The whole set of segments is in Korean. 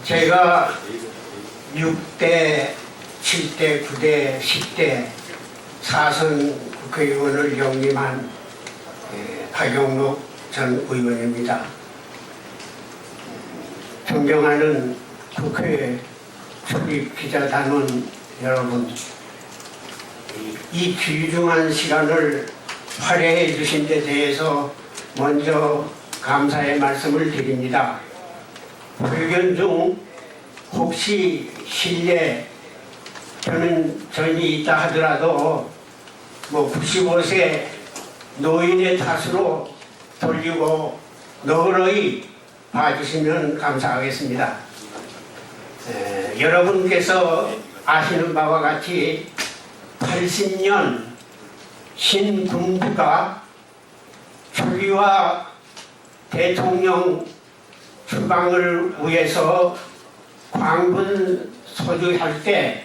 제가 6대, 7대, 9대, 10대 4선 국회의원을 역임한 박용록 전 의원입니다. 존경하는 국회 출입 기자단원 여러분, 이 귀중한 시간을 활용해 주신 데 대해서 먼저 감사의 말씀을 드립니다. 의견 중 혹시 실례 전이 있다 하더라도 95세 노인의 탓으로 돌리고 너그러이 봐주시면 감사하겠습니다. 여러분께서 아시는 바와 같이 80년 신군부가 초기화 대통령 추방을 위해서 광분 소주할 때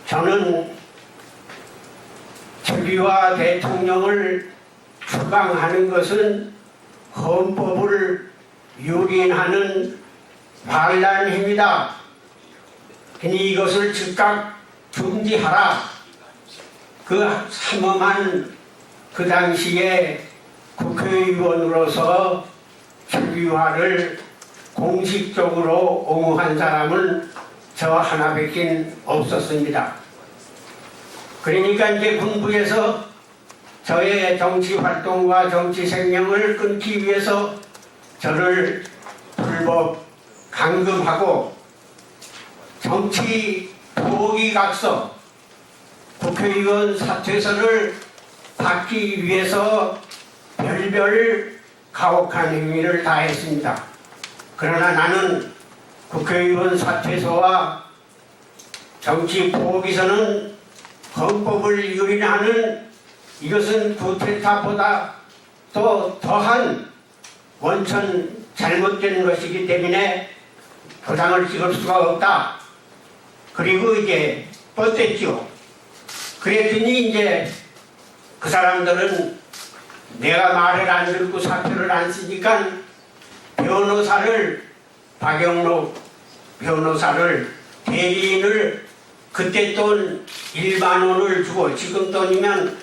저는 초기화 대통령을 추방하는 것은 헌법을 유린하는 반란입니다. 그니 이것을 즉각 중지하라. 그 삼엄한 그 당시에 국회의원으로서 초기화를 공식적으로 옹호한 사람은 저 하나밖에 없었습니다. 그러니까 이제 군부에서 저의 정치 활동과 정치 생명을 끊기 위해서 저를 불법 감금하고 정치 포기각서 국회의원 사퇴서를 받기 위해서 별별 가혹한 행위를 다했습니다. 그러나 나는 국회의원 사퇴서와 정치 포기서는 헌법을 유린하는 이것은 쿠데타보다 또 더한 원천 잘못된 것이기 때문에 도장을 찍을 수가 없다. 그리고 이제 뻗댔죠. 그랬더니 이제 그 사람들은 내가 말을 안 듣고 사표를 안 쓰니까 변호사를 박용록 변호사를 대리인을 그때 돈 1만 원을 주고 지금 돈이면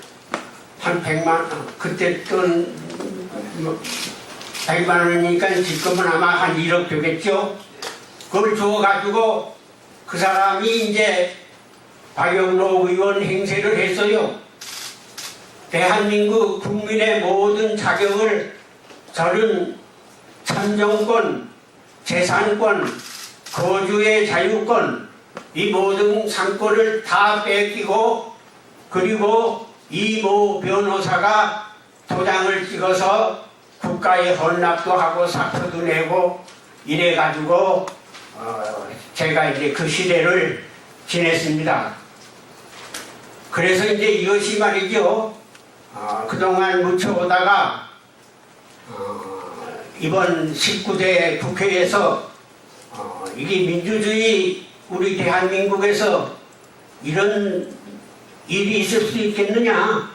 한 100만 그때 돈 100만 원이니까 지금은 아마 한 1억 되겠죠. 그걸 주어가지고 그 사람이 이제 박용록 의원 행세를 했어요. 대한민국 국민의 모든 자격을 저는 참정권, 재산권, 거주의 자유권 이 모든 상권을 다 뺏기고 그리고 이 모 변호사가 도장을 찍어서 국가에 헌납도 하고 사표도 내고 이래가지고 제가 이제 그 시대를 지냈습니다. 그래서 이제 이것이 말이죠. 그동안 묻혀오다가 이번 19대 국회에서 이게 민주주의 우리 대한민국에서 이런 일이 있을 수 있겠느냐.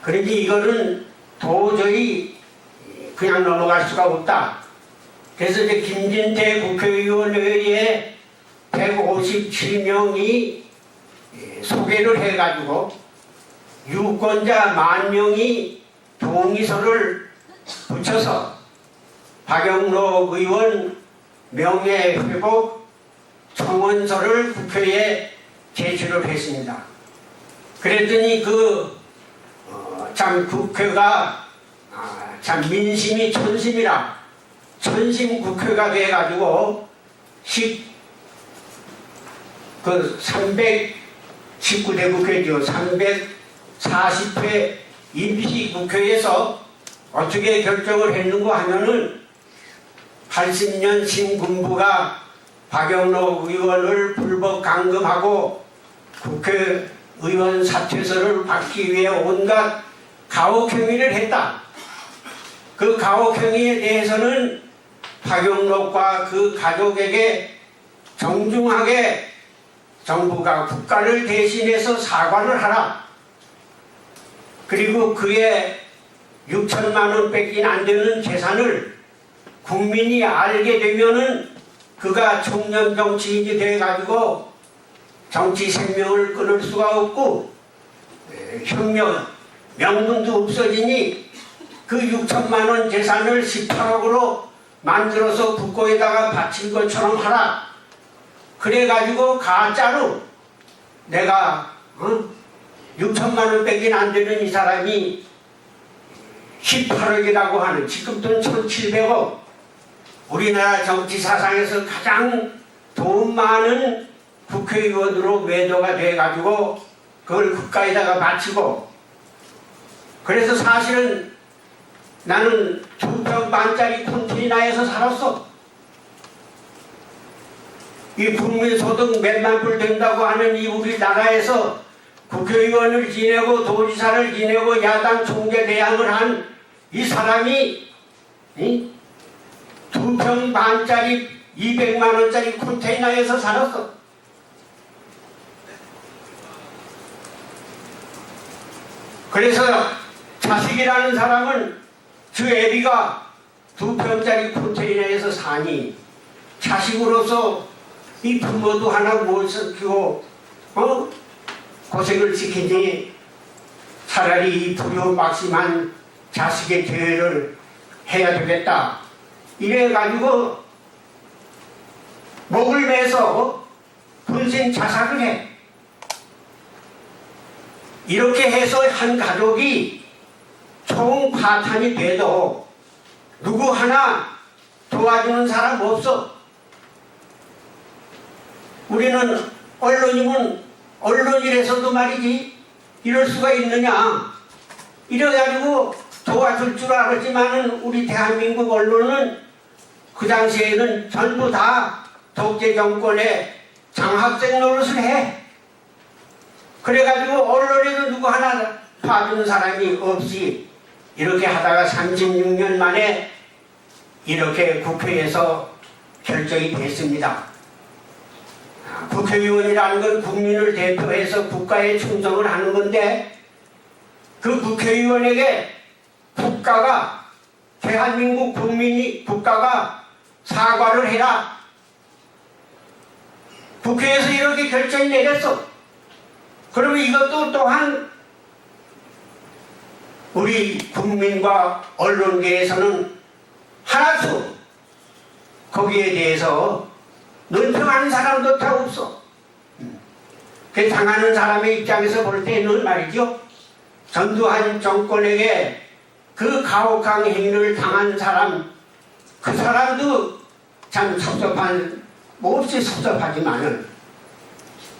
그러니 이거는 도저히 그냥 넘어갈 수가 없다. 그래서 이제 김진태 국회의원회의에 157명이 소개를 해가지고 유권자 10,000명이 동의서를 붙여서 박용록 의원 명예회복 청원서를 국회에 제출을 했습니다. 그랬더니 참 국회가 참 민심이 천심이라 천심 국회가 돼가지고 319대 국회죠. 340회 임시국회에서 어떻게 결정을 했는가 하면은 80년 신군부가 박용록 의원을 불법 감금하고 국회의원 사퇴서를 받기 위해 온갖 가혹행위를 했다. 그 가혹행위에 대해서는 박용록과 그 가족에게 정중하게 정부가 국가를 대신해서 사과를 하라. 그리고 그의 6천만 원 밖에 안 되는 재산을 국민이 알게 되면은 그가 청년 정치인이 돼가지고 정치 생명을 끊을 수가 없고 혁명 명분도 없어지니 그 6천만 원 재산을 18억으로 만들어서 국고에다가 바친 것처럼 하라. 그래가지고 가짜로 내가 6천만 원 빼긴 안 되는 이 사람이 18억이라고 하는 지금 돈 1,700억 우리나라 정치 사상에서 가장 돈 많은 국회의원으로 매도가 돼가지고 그걸 국가에다가 바치고 그래서 사실은 나는 2평 반짜리 컨테이너에서 살았어. 이 국민소득 몇만 불 된다고 하는 이 우리나라에서 국회의원을 지내고 도지사를 지내고 야당 총재 대항을 한 이 사람이 2평 반짜리 200만 원짜리 컨테이너에서 살았어. 그래서 자식이라는 사람은 그 애비가 2평짜리 컨테이너에서 사니 자식으로서 이 부모도 하나 못 시키고 고생을 시키니 차라리 이 불효막심한 자식의 죄를 해야 되겠다. 이래가지고 목을 매서 분신 자살을 해. 이렇게 해서 한 가족이 총파탄이 돼도 누구 하나 도와주는 사람 없어. 우리는 언론이면 언론이라서도 말이지 이럴 수가 있느냐. 이래가지고 도와줄 줄 알았지만은 우리 대한민국 언론은 그 당시에는 전부 다 독재 정권의 장학생 노릇을 해. 그래가지고 언론에도 누구 하나 봐주는 사람이 없이 이렇게 하다가 36년 만에 이렇게 국회에서 결정이 됐습니다. 국회의원이라는 건 국민을 대표해서 국가에 충성을 하는 건데 그 국회의원에게 국가가 대한민국 국가가 사과를 해라. 국회에서 이렇게 결정이 내렸어. 그러면 이것도 또한 우리 국민과 언론계에서는 하나도 거기에 대해서 논평하는 사람도 다 없어. 그 당하는 사람의 입장에서 볼 때는 말이죠. 전두환 정권에게 그 가혹한 행위를 당한 사람, 그 사람도 참 섭섭한, 몹시 섭섭하지만은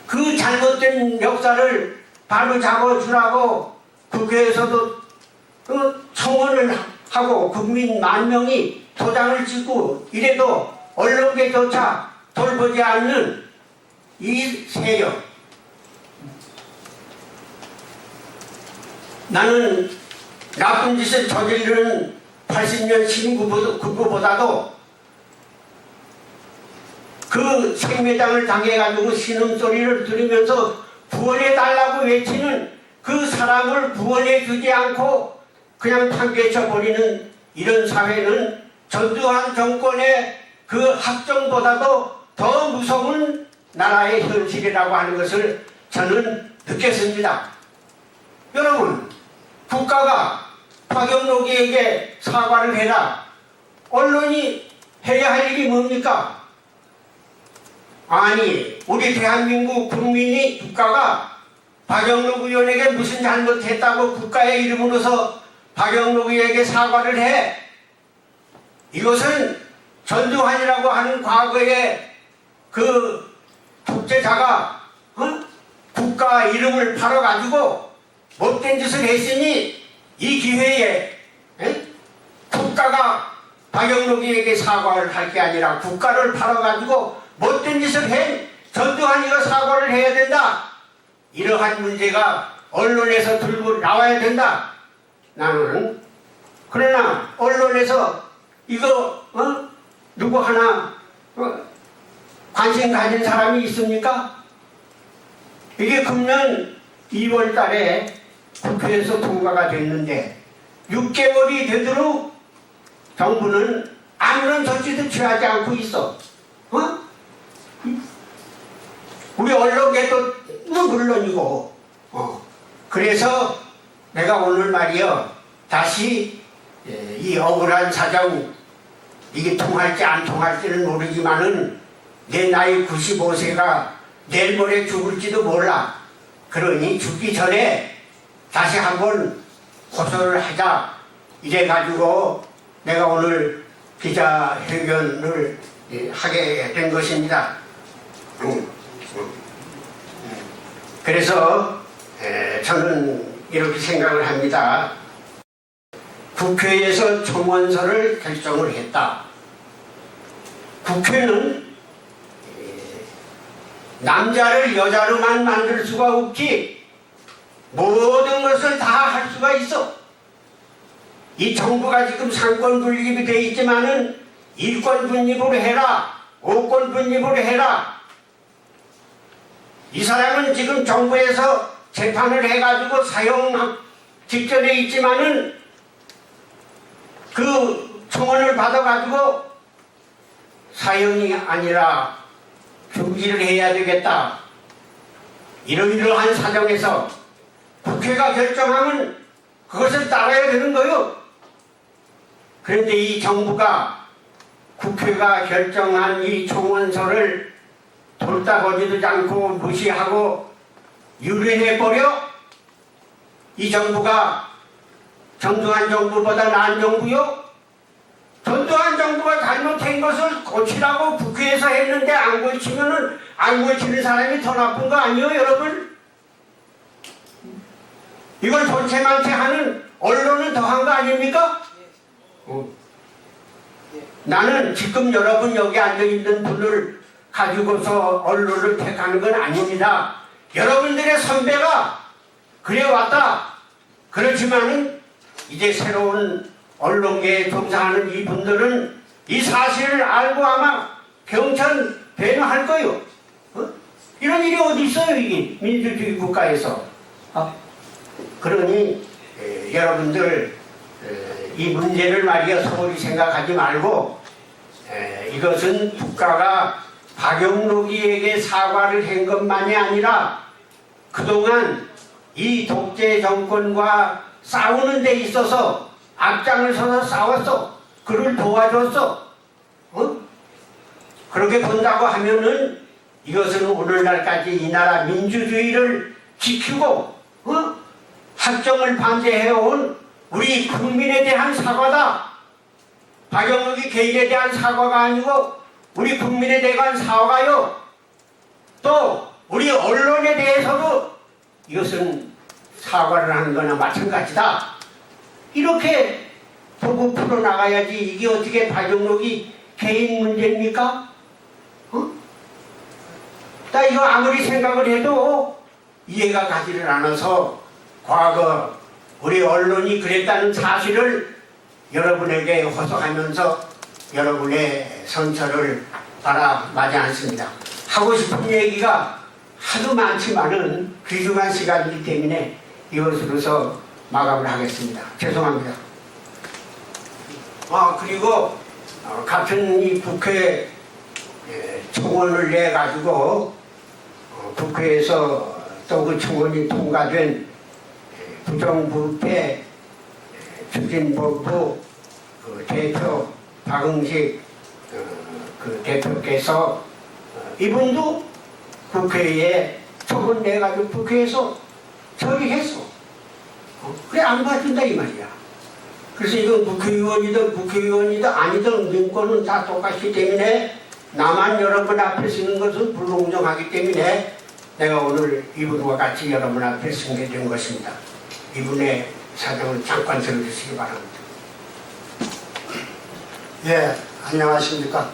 그 잘못된 역사를 바로 잡아주라고 국회에서도 청원을 하고 국민 10,000명이 도장을 찍고 이래도 언론계조차 돌보지 않는 이 세력. 나는 나쁜 짓을 저지르는 80년 신구보다도 그 생매장을 당해가지고 신음소리를 들으면서 구원해달라고 외치는 그 사람을 구원해주지 않고 그냥 판결쳐버리는 이런 사회는 전두환 정권의 그 학정보다도 더 무서운 나라의 현실이라고 하는 것을 저는 느꼈습니다. 여러분, 국가가 박영록이에게 사과를 해라. 언론이 해야 할 일이 뭡니까? 아니, 우리 대한민국 국민이 국가가 박영록 의원에게 무슨 잘못했다고 국가의 이름으로서 박영록 의원에게 사과를 해. 이것은 전두환이라고 하는 과거의 그 독재자가 국가 이름을 팔아가지고 못된 짓을 했으니 이 기회에 국가가 박영록이에게 사과를 할 게 아니라 국가를 팔아가지고 못된 짓을 한 전두환이가 사과를 해야 된다. 이러한 문제가 언론에서 들고 나와야 된다. 나는 그러나 언론에서 이거 누구 하나 관심 가진 사람이 있습니까? 이게 금년 2월 달에 국회에서 통과가 됐는데 6개월이 되도록 정부는 아무런 조치도 취하지 않고 있어. 우리 언론계도 물론이고. 그래서 내가 오늘 말이요 다시 이 억울한 사정, 이게 통할지 안 통할지는 모르지만은 내 나이 95세가 내일 모레 죽을지도 몰라. 그러니 죽기 전에 다시 한번 호소를 하자. 이래가지고 내가 오늘 기자회견을 하게 된 것입니다. 그래서 저는 이렇게 생각을 합니다. 국회에서 청원서를 결정을 했다. 국회는 남자를 여자로만 만들 수가 없지 모든 것을 다 할 수가 있어. 이 정부가 지금 상권 분립이 돼 있지만은 일권 분립으로 해라, 오권 분립으로 해라. 이 사람은 지금 정부에서 재판을 해가지고 사형 직전에 있지만은 그 청원을 받아가지고 사형이 아니라 중지를 해야 되겠다. 이러이러한 사정에서 국회가 결정하면 그것을 따라야 되는 거요. 그런데 이 정부가 국회가 결정한 이 청원서를 돌다거리도 않고 무시하고 유린해버려. 이 정부가 정두환 정부보다 나은 정부요? 전두환 정부가 잘못한 것을 고치라고 국회에서 했는데 안 고치면은 안 고치는 사람이 더 나쁜 거 아니에요, 여러분? 이걸 전체만체 하는 언론은 더한 거 아닙니까? 나는 지금 여러분 여기 앉아있는 분을 가지고서 언론을 택하는 건 아닙니다. 여러분들의 선배가 그래 왔다. 그렇지만은 이제 새로운 언론계에 종사하는 이분들은 이 사실을 알고 아마 경천 배려할 거요. 이런 일이 어디 있어요, 이게 민주주의 국가에서. 그러니 여러분들 이 문제를 말이야 소홀히 생각하지 말고 이것은 국가가 박영록이에게 사과를 한 것만이 아니라 그동안 이 독재 정권과 싸우는 데 있어서 앞장을 서서 싸웠어. 그를 도와줬어. 그렇게 본다고 하면은 이것은 오늘날까지 이 나라 민주주의를 지키고 합정을 반대해온 우리 국민에 대한 사과다. 박영록이 개인에 대한 사과가 아니고 우리 국민에 대한 사과요. 또 우리 언론에 대해서도 이것은 사과를 하는 거나 마찬가지다. 이렇게 보고 풀어나가야지. 이게 어떻게 박영록이 개인 문제입니까? 나 이거 아무리 생각을 해도 이해가 가지를 않아서 과거 우리 언론이 그랬다는 사실을 여러분에게 호소하면서 여러분의 선처를 바라마지 않습니다. 하고 싶은 얘기가 하도 많지만은 귀중한 시간이기 때문에 이것으로서 마감을 하겠습니다. 죄송합니다. 그리고 같은 이 국회 청원을 내 가지고 국회에서 또 그 청원이 통과된 부정부패 추진본부 대표 박응식 그 대표께서 이분도 국회에 청원 내가지고 국회에서 처리했어. 그래 안 봐준다 이 말이야. 그래서 이건 국회의원이든 아니든 민권은 다 똑같기 때문에 나만 여러분 앞에 서는 것은 불공정하기 때문에 내가 오늘 이분과 같이 여러분 앞에 서게 된 것입니다. 이분의 사정을 잠깐 들어주시기 바랍니다. 예, 안녕하십니까.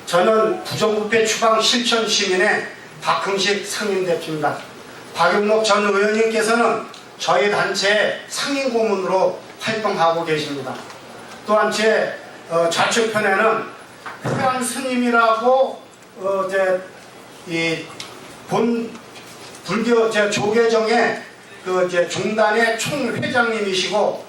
저는 부정부패 추방 실천 시민의 박흥식 상임대표입니다. 박영록 전 의원님께서는 저희 단체의 상임고문으로 활동하고 계십니다. 또한 제 좌측편에는 회안 스님이라고 불교 조계정의 중단의 총회장님이시고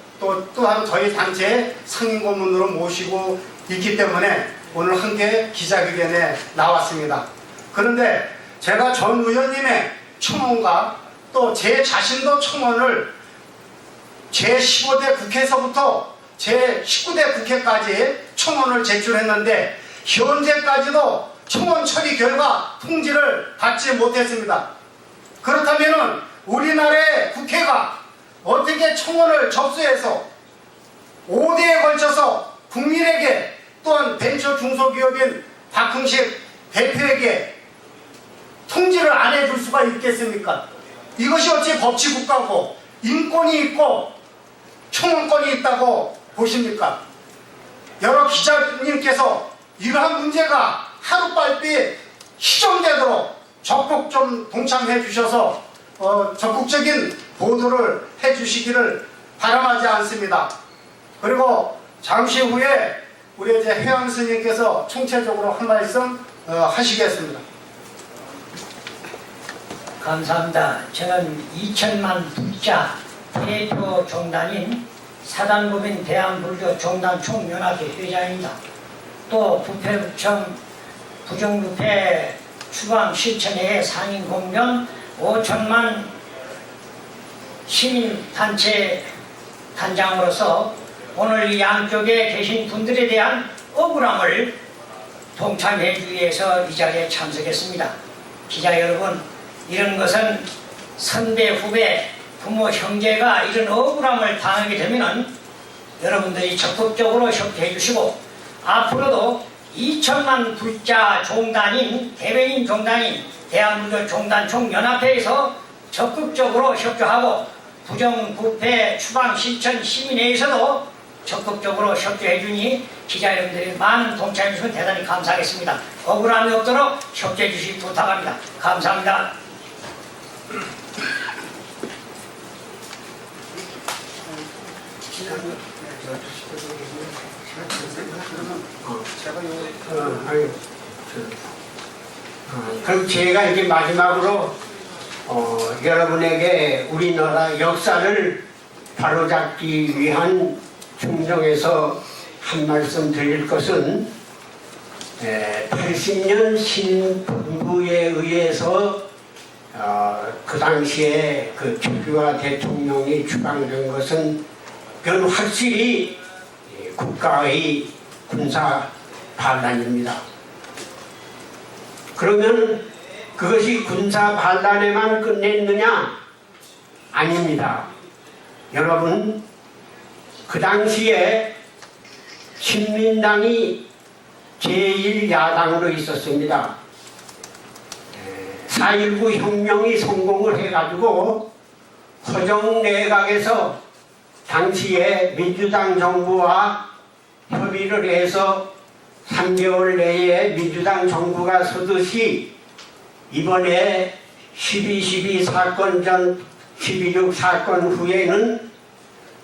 또한 저희 단체의 상임고문으로 모시고 있기 때문에 오늘 함께 기자회견에 나왔습니다. 그런데 제가 전 의원님의 청원과 또 제 자신도 청원을 제15대 국회에서부터 제19대 국회까지 청원을 제출했는데 현재까지도 청원 처리 결과 통지를 받지 못했습니다. 그렇다면 우리나라의 국회가 어떻게 청원을 접수해서 5대에 걸쳐서 국민에게 또한 벤처 중소기업인 박흥식 대표에게 통지를 안 해줄 수가 있겠습니까? 이것이 어찌 법치국가고 인권이 있고 청원권이 있다고 보십니까? 여러 기자님께서 이러한 문제가 하루빨리 시정되도록 적극 좀 동참해 주셔서 적극적인 보도를 해 주시기를 바람하지 않습니다. 그리고 잠시 후에 우리 이제 회원 스님께서 총체적으로 한 말씀 하시겠습니다. 감사합니다. 저는 2천만 불자 대표 종단인 사단법인 대한불교 종단 총연합회 회장입니다. 또 부패부청 부정부패 추방 실천회의 상임공무원 5천만 시민단체 단장으로서 오늘 이 양쪽에 계신 분들에 대한 억울함을 동참해주기 위해서 이 자리에 참석했습니다. 기자 여러분, 이런 것은 선배, 후배, 부모, 형제가 이런 억울함을 당하게 되면 여러분들이 적극적으로 협조해 주시고 앞으로도 2천만 불자 종단인 대변인 종단인 대한불교 종단총연합회에서 적극적으로 협조하고 부정부패 추방 실천 시민회에서도 적극적으로 협조해 주니 기자 여러분들이 많은 동참해 주시면 대단히 감사하겠습니다. 억울함이 없도록 협조해 주시기 부탁합니다. 감사합니다. 그럼 제가 이제 마지막으로 여러분에게 우리나라 역사를 바로잡기 위한 중정에서 한 말씀 드릴 것은 80년 신군부에 의해서 그 당시에 그 최규하 대통령이 추방된 것은 그건 확실히 국가의 군사 반란입니다. 그러면 그것이 군사 반란에만 끝냈느냐? 아닙니다. 여러분, 그 당시에 신민당이 제1야당으로 있었습니다. 4.19 혁명이 성공을 해가지고 허정 내각에서 당시에 민주당 정부와 협의를 해서 3개월 내에 민주당 정부가 서듯이 이번에 12.12 사건 전 12.6 사건 후에는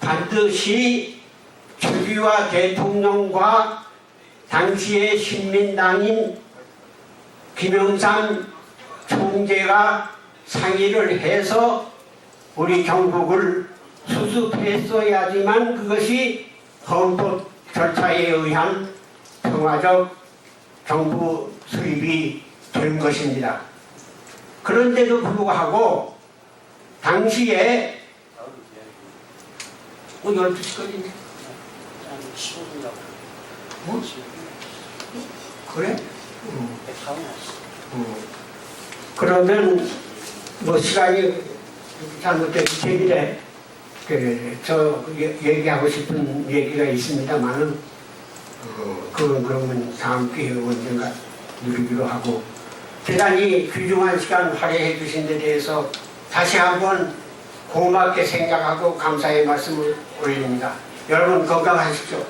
반드시 최규하 대통령과 당시의 신민당인 김영삼 총재가 상의를 해서 우리 경북을 수습했어야지만 그것이 헌법 절차에 의한 평화적 정부 수립이 된 것입니다. 그런데도 불구하고 당시에 12시까지 그래? 그러면 뭐 시간이 잘못됐기 때문에 저 얘기하고 싶은 얘기가 있습니다만은 그건 그러면 다음 기회에 언젠가 누리기로 하고 대단히 귀중한 시간 할애해 주신 데 대해서 다시 한번 고맙게 생각하고 감사의 말씀을 올립니다. 여러분 건강하십시오.